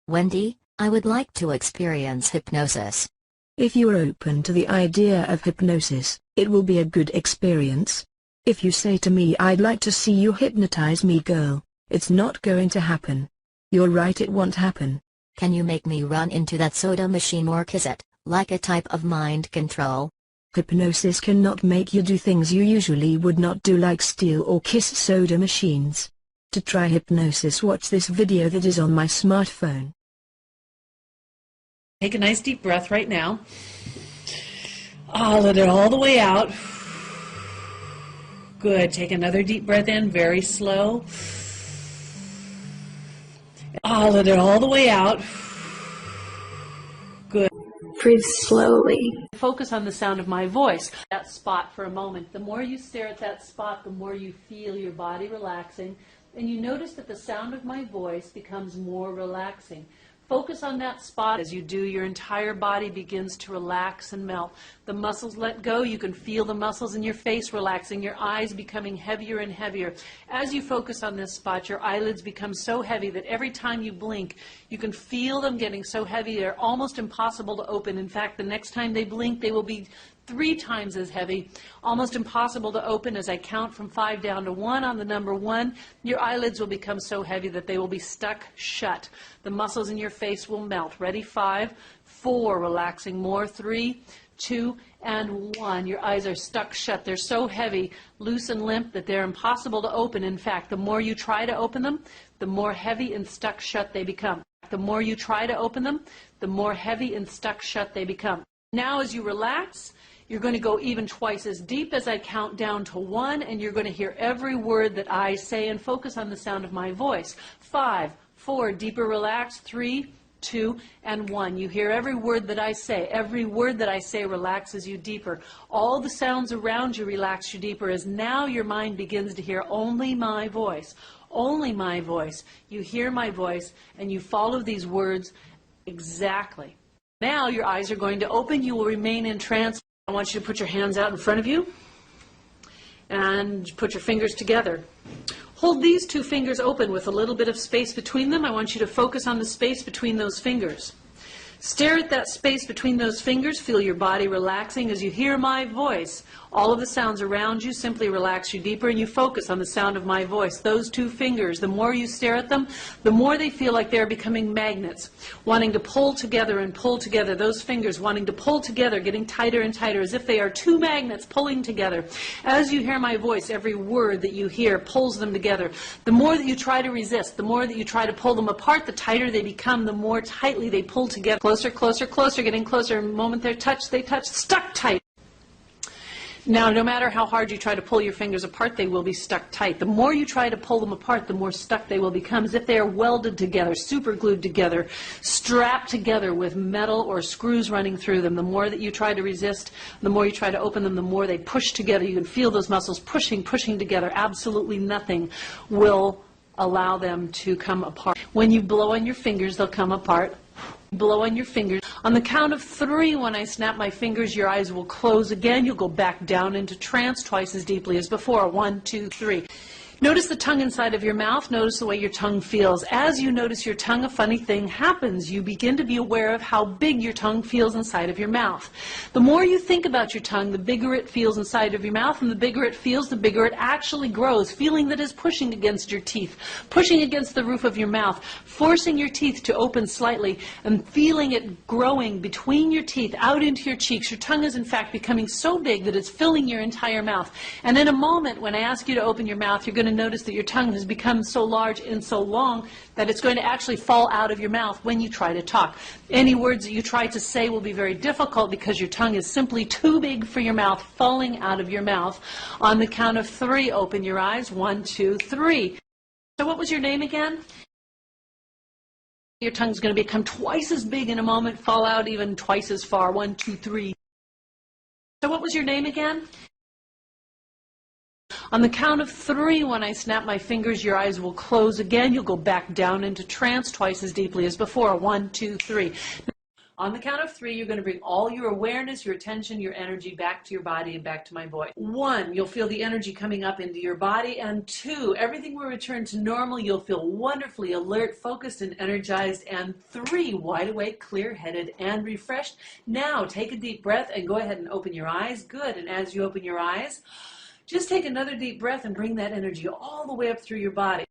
Wendy, I would like to experience hypnosis. If you are open to the idea of hypnosis, it will be a good experience. If you say to me, "I'd like to see you hypnotize me, girl," it's not going to happen. You're right, it won't happen. Can you make me run into that soda machine, or is it like a type of mind control? Hypnosis cannot make you do things you usually would not do, like steal or kiss soda machines. To try hypnosis, watch this video that is on my smartphone. Take a nice deep breath right now. Let it all the way out. Good. Take another deep breath in, very slow. Let it all the way out. Good. Breathe slowly. Focus on the sound of my voice. That spot for a moment. The more you stare at that spot, the more you feel your body relaxing, and you notice that the sound of my voice becomes more relaxing. Focus on that spot. As you do, your entire body begins to relax and melt. The muscles let go. You can feel the muscles in your face relaxing, your eyes becoming heavier and heavier. As you focus on this spot, your eyelids become so heavy that every time you blink, you can feel them getting so heavy they're almost impossible to open. In fact, the next time they blink, they will be 3 times as heavy, almost impossible to open. As I count from 5 down to 1 on the number 1, your eyelids will become so heavy that they will be stuck shut. The muscles in your face will melt. Ready? 5, 4, relaxing more, 3, 2, and 1. Your eyes are stuck shut. They're so heavy, loose and limp that they're impossible to open. In fact, the more you try to open them, the more heavy and stuck shut they become. The more you try to open them, the more heavy and stuck shut they become. Now as you relax, you're going to go even twice as deep as I count down to 1, and you're going to hear every word that I say and focus on the sound of my voice. 5, 4, deeper relax, 3, 2, and 1. You hear every word that I say. Every word that I say relaxes you deeper. All the sounds around you relax you deeper, as now your mind begins to hear only my voice. Only my voice. You hear my voice, and you follow these words exactly. Now your eyes are going to open. You will remain in trance. I want you to put your hands out in front of you and put your fingers together. Hold these 2 fingers open with a little bit of space between them. I want you to focus on the space between those fingers. Stare at that space between those fingers. Feel your body relaxing as you hear my voice. All of the sounds around you simply relax you deeper, and you focus on the sound of my voice. Those 2 fingers, the more you stare at them, the more they feel like they're becoming magnets, wanting to pull together and pull together. Those fingers wanting to pull together, getting tighter and tighter, as if they are 2 magnets pulling together. As you hear my voice, every word that you hear pulls them together. The more that you try to resist, the more that you try to pull them apart, the tighter they become, the more tightly they pull together. Closer, closer, closer, getting closer. The moment they touch, stuck tight. Now, no matter how hard you try to pull your fingers apart, they will be stuck tight. The more you try to pull them apart, the more stuck they will become, as if they are welded together, super glued together, strapped together with metal or screws running through them. The more that you try to resist, the more you try to open them, the more they push together. You can feel those muscles pushing together. Absolutely nothing will allow them to come apart. When you blow on your fingers, they'll come apart. Blow on your fingers. On the count of 3, when I snap my fingers, your eyes will close again. You'll go back down into trance twice as deeply as before. 1, 2, 3. Notice the tongue inside of your mouth. Notice the way your tongue feels. As you notice your tongue, a funny thing happens. You begin to be aware of how big your tongue feels inside of your mouth. The more you think about your tongue, the bigger it feels inside of your mouth, and the bigger it feels, the bigger it actually grows, feeling that it's pushing against your teeth, pushing against the roof of your mouth, forcing your teeth to open slightly, and feeling it growing between your teeth, out into your cheeks. Your tongue is in fact becoming so big that it's filling your entire mouth. And in a moment, when I ask you to open your mouth, you're going to notice that your tongue has become so large and so long that it's going to actually fall out of your mouth when you try to talk. Any words that you try to say will be very difficult because your tongue is simply too big for your mouth, falling out of your mouth. On the count of 3, open your eyes. 1, 2, 3. So what was your name again? Your tongue's going to become twice as big in a moment, fall out even twice as far. 1, 2, 3. So what was your name again? On the count of 3, when I snap my fingers, your eyes will close again. You'll go back down into trance twice as deeply as before. 1, 2, 3. On the count of 3, you're going to bring all your awareness, your attention, your energy back to your body and back to my voice. 1, you'll feel the energy coming up into your body. And 2, everything will return to normal. You'll feel wonderfully alert, focused, and energized. And 3, wide awake, clear-headed, and refreshed. Now, take a deep breath and go ahead and open your eyes. Good. And as you open your eyes, just take another deep breath and bring that energy all the way up through your body.